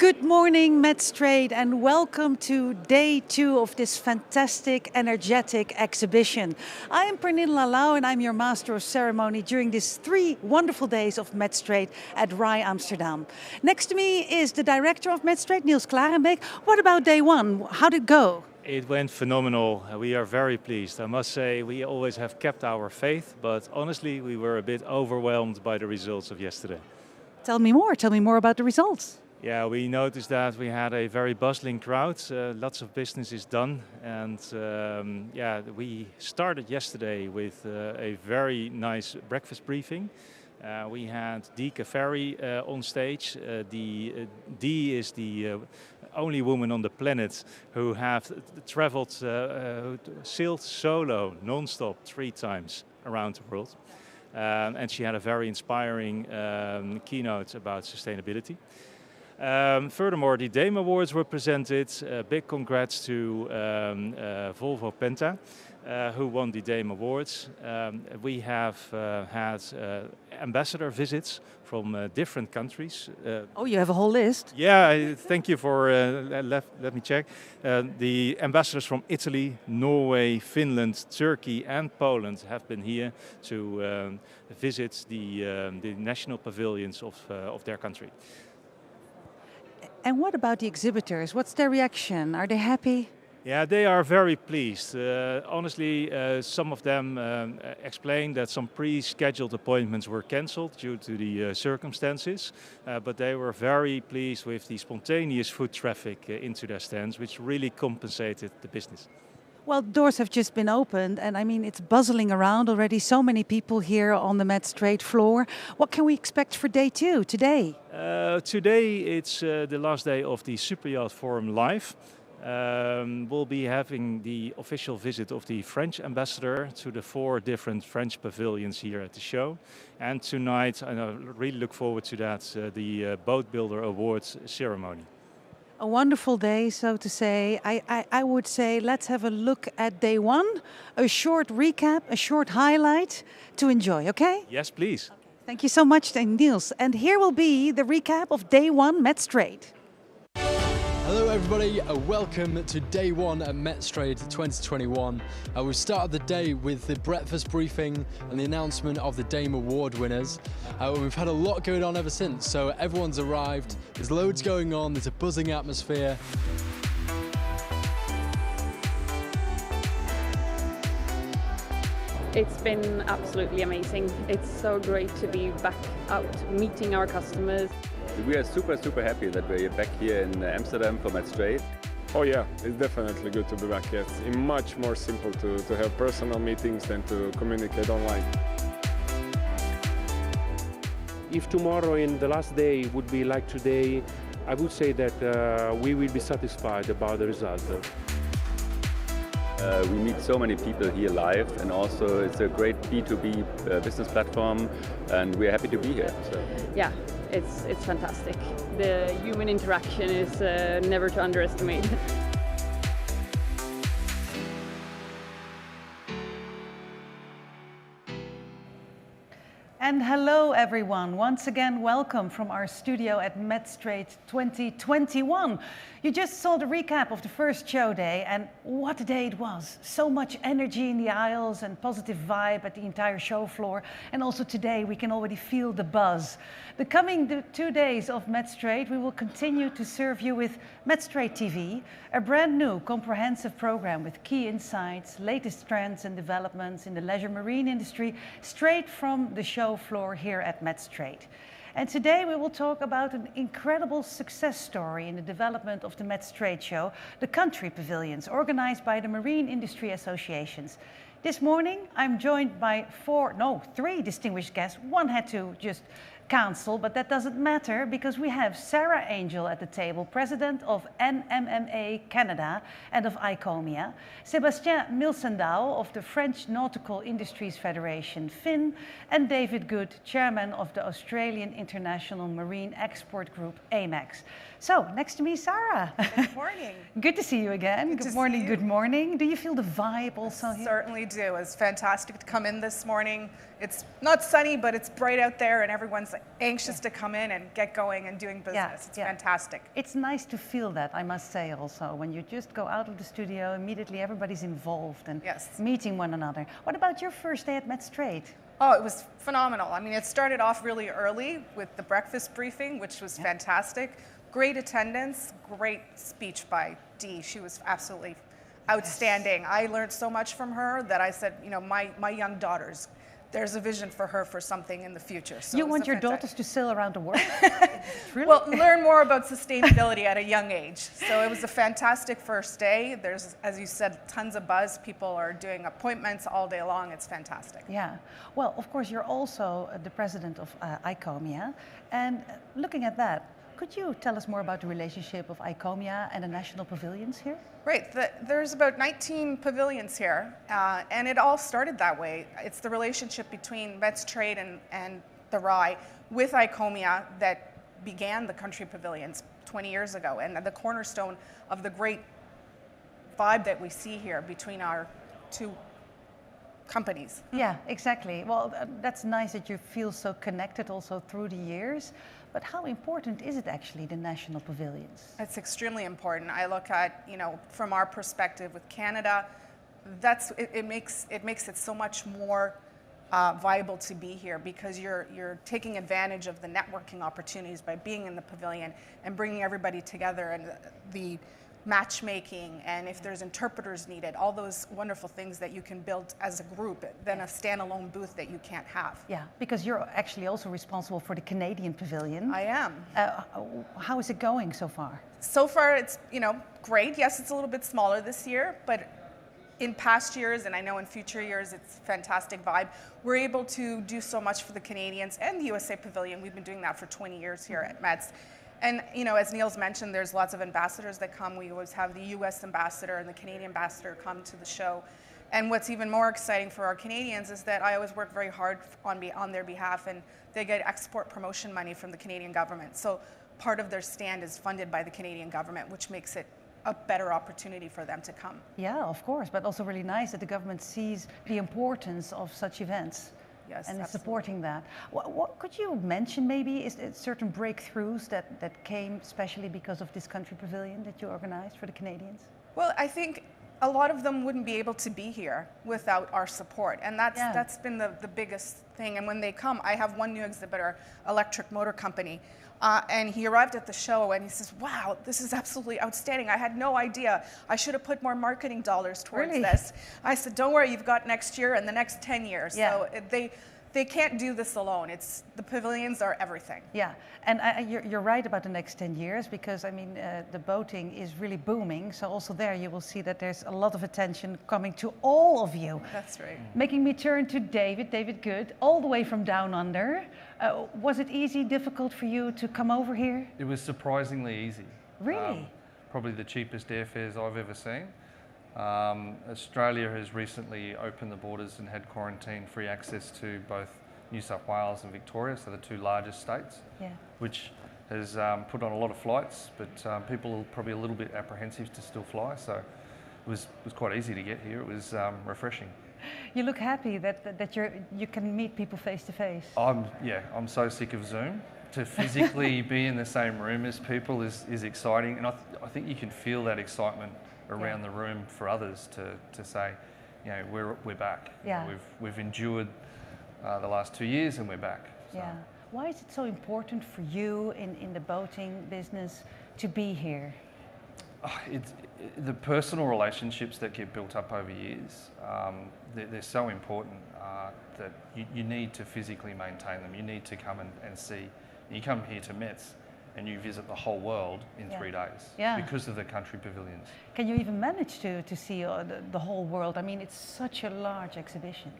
Good morning, Metstrade, and welcome to day 2 of this fantastic, energetic exhibition. I am Pernille La Lau, and I'm your master of ceremony during these 3 wonderful days of Metstrade at RAI Amsterdam. Next to me is the director of Metstrade, Niels Klarenbeek. What about day 1? How did it go? It went phenomenal. We are very pleased. I must say we always have kept our faith, but honestly we were a bit overwhelmed by the results of yesterday. Tell me more about the results. Yeah, we noticed that we had a very bustling crowd, lots of business is done, and we started yesterday with a very nice breakfast briefing. We had Deke Ferry on stage. Dee is the only woman on the planet who have sailed solo, non-stop 3 times around the world. And she had a very inspiring keynote about sustainability. Furthermore, the Dame Awards were presented. Big congrats to Volvo Penta, who won the Dame Awards. We have had ambassador visits from different countries. Oh, you have a whole list? Yeah, thank you for, let me check. The ambassadors from Italy, Norway, Finland, Turkey and Poland have been here to visit the national pavilions of their country. And what about the exhibitors? What's their reaction? Are they happy? Yeah, they are very pleased. Honestly, some of them explained that some pre-scheduled appointments were cancelled due to the circumstances, but they were very pleased with the spontaneous foot traffic into their stands, which really compensated the business. Well, doors have just been opened, and I mean, it's buzzing around already. So many people here on the Metstrade floor. What can we expect for day 2 today? Today it's the last day of the Superyacht Forum Live. We'll be having the official visit of the French ambassador to the 4 different French pavilions here at the show. And tonight, and I really look forward to that, the Boat Builder Awards ceremony. A wonderful day, so to say. I would say let's have a look at day 1, a short recap, a short highlight to enjoy, okay? Yes, please. Okay. Thank you so much, Niels. And here will be the recap of day 1 Metstrade. Hello everybody, welcome to day 1 at Metstrade 2021. We started the day with the breakfast briefing and the announcement of the Dame Award winners. We've had a lot going on ever since, so everyone's arrived, there's loads going on, there's a buzzing atmosphere. It's been absolutely amazing. It's so great to be back out meeting our customers. We are super happy that we're back here in Amsterdam for Metstrade. Oh yeah, it's definitely good to be back. It's much more simple to have personal meetings than to communicate online. If tomorrow in the last day would be like today, I would say that we will be satisfied about the result. We meet so many people here live, and also it's a great B2B business platform, and we're happy to be here. So. Yeah, it's fantastic. The human interaction is never to underestimate. And hello everyone, once again welcome from our studio at Metstrade 2021. You just saw the recap of the first show day, and what a day it was. So much energy in the aisles and positive vibe at the entire show floor, and also today we can already feel the buzz. The coming 2 days of Metstrade, we will continue to serve you with Metstrade TV, a brand new comprehensive program with key insights, latest trends and developments in the leisure marine industry, straight from the show floor here at Metstrade. And today we will talk about an incredible success story in the development of the Metstrade show, the country pavilions, organized by the Marine Industry Associations. This morning I'm joined by 3 distinguished guests. One had to just cancel, but that doesn't matter because we have Sarah Angel at the table, president of NMMA Canada and of ICOMIA, Sébastien Milsendouw of the French Nautical Industries Federation, FIN, and David Good, chairman of the Australian International Marine Export Group, AMEX. So, next to me, Sarah. Good morning. Good to see you again. Good morning, good morning. Do you feel the vibe also here? Certainly do. It's fantastic to come in this morning. It's not sunny, but it's bright out there and everyone's everyone's anxious to come in and get going and doing business. It's fantastic. It's nice to feel that, I must say also. When you just go out of the studio, immediately everybody's involved and meeting one another. What about your first day at Metstrade? Oh, it was phenomenal. I mean, it started off really early with the breakfast briefing, which was fantastic. Great attendance, great speech by Dee. She was absolutely outstanding. I learned so much from her that I said, you know, my young daughters, there's a vision for her for something in the future. So you want your daughters to sail around the world? Really? Well, learn more about sustainability at a young age. So it was a fantastic first day. There's, as you said, tons of buzz. People are doing appointments all day long. It's fantastic. Yeah. Well, of course, you're also the president of ICOMIA. And looking at that, could you tell us more about the relationship of ICOMIA and the national pavilions here? Right, there's about 19 pavilions here, and it all started that way. It's the relationship between Metstrade and the RAI with ICOMIA that began the country pavilions 20 years ago, and the cornerstone of the great vibe that we see here between our two companies. Yeah, exactly. Well, that's nice that you feel so connected also through the years. But how important is it actually, the national pavilions? It's extremely important. I look at, you know, from our perspective with Canada, it makes it so much more viable to be here because you're taking advantage of the networking opportunities by being in the pavilion and bringing everybody together, and the matchmaking, and if there's interpreters needed, all those wonderful things that you can build as a group than a standalone booth that you can't have. Yeah, because you're actually also responsible for the Canadian pavilion. I am. How is it going so far? So far, it's, you know, great. Yes, it's a little bit smaller this year, but in past years, and I know in future years, it's a fantastic vibe. We're able to do so much for the Canadians and the USA Pavilion. We've been doing that for 20 years here at Mets. And, you know, as Niels mentioned, there's lots of ambassadors that come. We always have the US ambassador and the Canadian ambassador come to the show. And what's even more exciting for our Canadians is that I always work very hard on their behalf, and they get export promotion money from the Canadian government. So part of their stand is funded by the Canadian government, which makes it a better opportunity for them to come. Yeah, of course, but also really nice that the government sees the importance of such events. Yes, and absolutely. It's supporting that. What could you mention maybe, is it certain breakthroughs that came especially because of this country pavilion that you organized for the Canadians? Well, I think a lot of them wouldn't be able to be here without our support, and that's been the biggest thing. And when they come, I have one new exhibitor, Electric Motor Company, and he arrived at the show and he says, wow, this is absolutely outstanding. I had no idea. I should have put more marketing dollars towards this. I said, don't worry, you've got next year and the next 10 years. Yeah. So they can't do this alone. The pavilions are everything. Yeah, and you're right about the next 10 years because, I mean, the boating is really booming. So also there you will see that there's a lot of attention coming to all of you. That's right. Making me turn to David Good, all the way from down under. Was it easy, difficult for you to come over here? It was surprisingly easy. Really? Probably the cheapest airfares I've ever seen. Australia has recently opened the borders and had quarantine-free access to both New South Wales and Victoria, so the two largest states, which has put on a lot of flights, but people are probably a little bit apprehensive to still fly, so it was quite easy to get here. It was refreshing. You look happy that you can meet people face to face. I'm so sick of Zoom. To physically be in the same room as people is exciting, and I think you can feel that excitement around the room for others to say, you know, we're back. Yeah. We've endured the last 2 years and we're back. So. Yeah. Why is it so important for you in the boating business to be here? It's the personal relationships that get built up over years. They're so important that you need to physically maintain them. You need to come and see. You come here to Metz and you visit the whole world in 3 days because of the country pavilions. Can you even manage to see the whole world? I mean, it's such a large exhibition.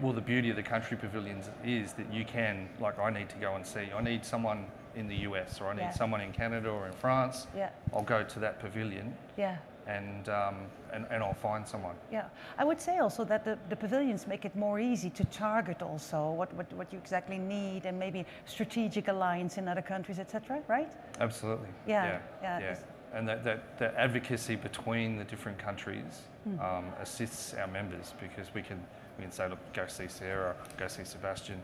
Well, the beauty of the country pavilions is that you can, like, I need to go and see. I need someone in the US, or I need someone in Canada or in France. Yeah. I'll go to that pavilion. Yeah. And I'll find someone. Yeah, I would say also that the pavilions make it more easy to target also what you exactly need, and maybe strategic alliance in other countries, etc. Right? Absolutely. Yeah. and that advocacy between the different countries assists our members, because we can say, look, go see Sarah, go see Sebastian.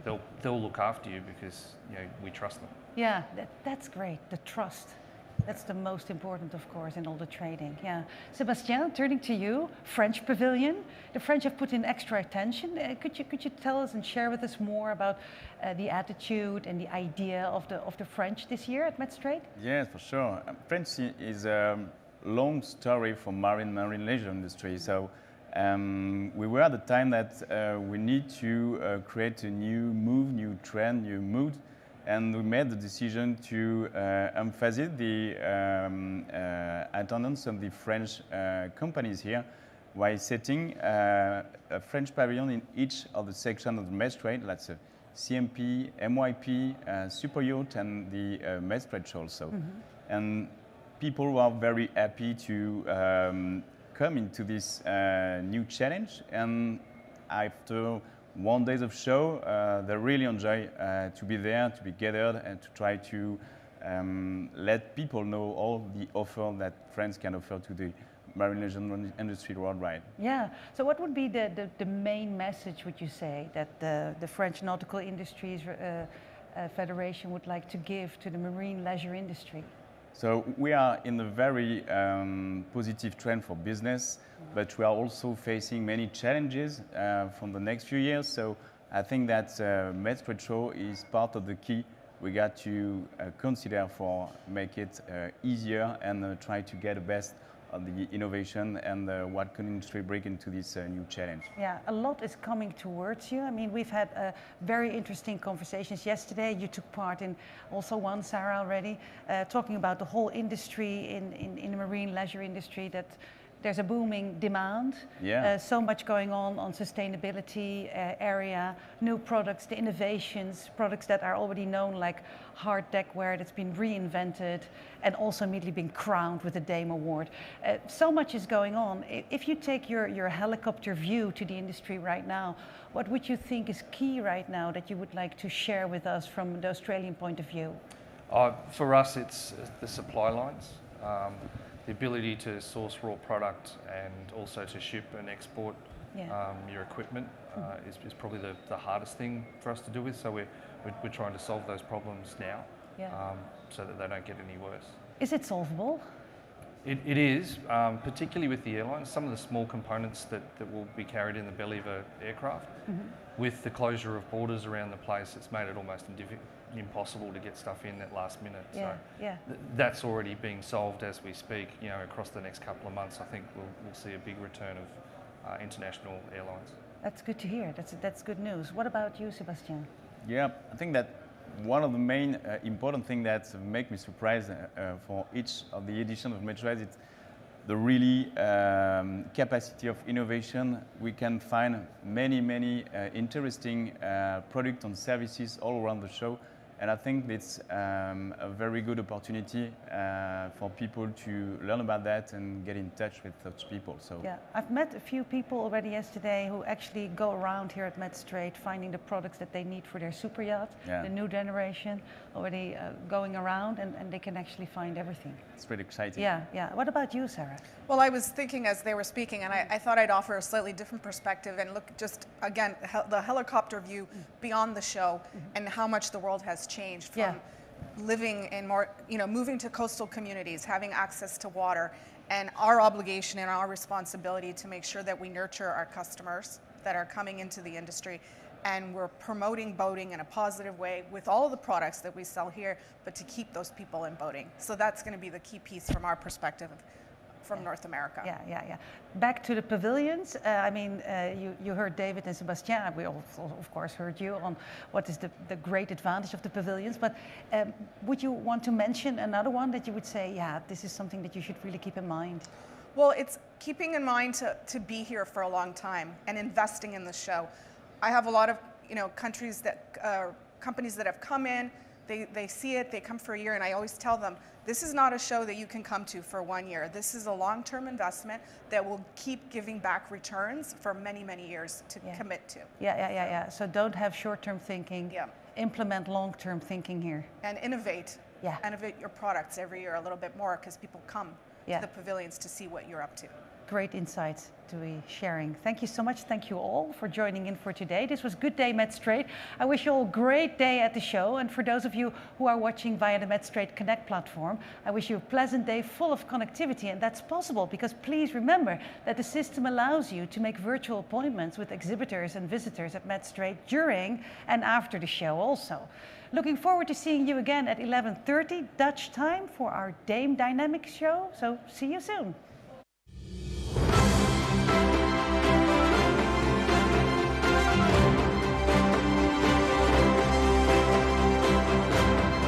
Yeah. They'll look after you because we trust them. Yeah, that's great. The trust. That's the most important, of course, in all the trading. Yeah, Sebastian, turning to you, French pavilion. The French have put in extra attention. Could you tell us and share with us more about the attitude and the idea of the French this year at Metstrade? Yes, for sure. French is a long story for marine leisure industry. So we were at the time that we need to create a new move, new trend, new mood. And we made the decision to emphasize the attendance of the French companies here while setting a French pavilion in each of the sections of the Metstrade. That's a CMP, MYP, Super Yacht, and the Metstrade show also. Mm-hmm. And people were very happy to come into this new challenge. And after 1 day of show, they really enjoy to be there, to be gathered, and to try to let people know all the offer that France can offer to the marine leisure industry worldwide. Yeah. So, what would be the main message, would you say, that the French Nautical Industries Federation would like to give to the marine leisure industry? So we are in a very positive trend for business, but we are also facing many challenges from the next few years. So I think that Metstrade show is part of the key we got to consider for make it easier and try to get the best of the innovation and what can industry bring into this new challenge. Yeah, a lot is coming towards you. I mean, we've had very interesting conversations yesterday. You took part in also one, Sarah, already, talking about the whole industry in the marine leisure industry, that there's a booming demand, so much going on sustainability area, new products, the innovations, products that are already known like hard deckware that's been reinvented and also immediately been crowned with the Dame Award. So much is going on. If you take your helicopter view to the industry right now, what would you think is key right now that you would like to share with us from the Australian point of view? For us, it's the supply lines. The ability to source raw product and also to ship and export your equipment is probably the hardest thing for us to do with. So we're trying to solve those problems now so that they don't get any worse. Is it solvable? It is, particularly with the airlines. Some of the small components that will be carried in the belly of an aircraft. Mm-hmm. With the closure of borders around the place, it's made it almost impossible to get stuff in at last minute. That's already being solved as we speak. Across the next couple of months, I think we'll see a big return of international airlines. That's good to hear. That's good news. What about you, Sebastian? Yeah, I think that one of the main important things that make me surprised for each of the editions of Metstrade is the really capacity of innovation. We can find many interesting products and services all around the show. And I think it's a very good opportunity for people to learn about that and get in touch with those people. So yeah, I've met a few people already yesterday who actually go around here at Metstrade finding the products that they need for their super yacht, the new generation, already going around, and they can actually find everything. It's really exciting. Yeah. What about you, Sarah? Well, I was thinking as they were speaking, and I thought I'd offer a slightly different perspective and look just, again, the helicopter view beyond the show and how much the world has changed from living in more, moving to coastal communities, having access to water, and our obligation and our responsibility to make sure that we nurture our customers that are coming into the industry. And we're promoting boating in a positive way with all of the products that we sell here, but to keep those people in boating. So that's going to be the key piece from our perspective from North America. Yeah. Back to the pavilions. You heard David and Sebastian. We also, of course, heard you on what is the great advantage of the pavilions. But would you want to mention another one that you would say, this is something that you should really keep in mind? Well, it's keeping in mind to be here for a long time and investing in the show. I have a lot of companies that have come in, they see it, they come for a year, and I always tell them, this is not a show that you can come to for 1 year. This is a long-term investment that will keep giving back returns for many years to commit to. Yeah. So don't have short-term thinking. Implement long-term thinking here. And innovate. Yeah. innovate your products every year a little bit more because people come Yeah. to the pavilions to see what you're up to. Great insights to be sharing. Thank you so much. Thank you all for joining in for today. This was Good Day Metstrade. I wish you all a great day at the show. And for those of you who are watching via the Metstrade Connect platform, I wish you a pleasant day full of connectivity. And that's possible because please remember that the system allows you to make virtual appointments with exhibitors and visitors at Metstrade during and after the show also. Looking forward to seeing you again at 11:30 Dutch time for our Dame Dynamics show. So see you soon.